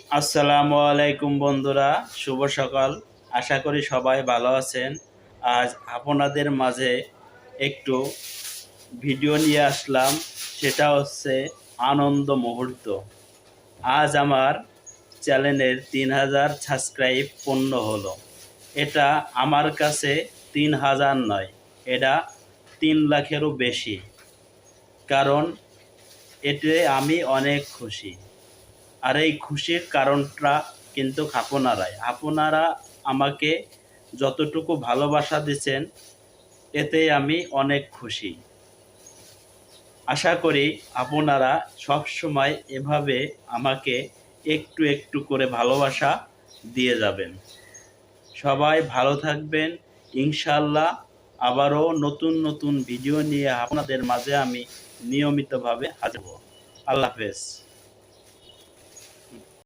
আসসালামু আলাইকুম বন্ধুরা, শুভ সকাল। আশা করি সবাই ভালো আছেন। আজ আপনাদের মাঝে একটু ভিডিও নিয়ে আসলাম, সেটা হচ্ছে আনন্দ মুহূর্ত। আজ আমার চ্যানেলের 3000 সাবস্ক্রাইব পূর্ণ হলো। এটা আমার কাছে 3000 নয়, এটা 3 লাখেরও বেশি। কারণ এতে আমি অনেক খুশি। আর এই খুশির কারণটা কিন্তু আপনারা আমাকে যতটুকু ভালোবাসা দিচ্ছেন, এতে আমি অনেক খুশি। আশা করি আপনারা সবসময় এভাবে আমাকে একটু একটু করে ভালোবাসা দিয়ে যাবেন। সবাই ভালো থাকবেন। ইনশাআল্লাহ আবারও নতুন নতুন ভিডিও নিয়ে আপনাদের মাঝে আমি নিয়মিতভাবে হাজির হব। আল্লাহ হাফেজ।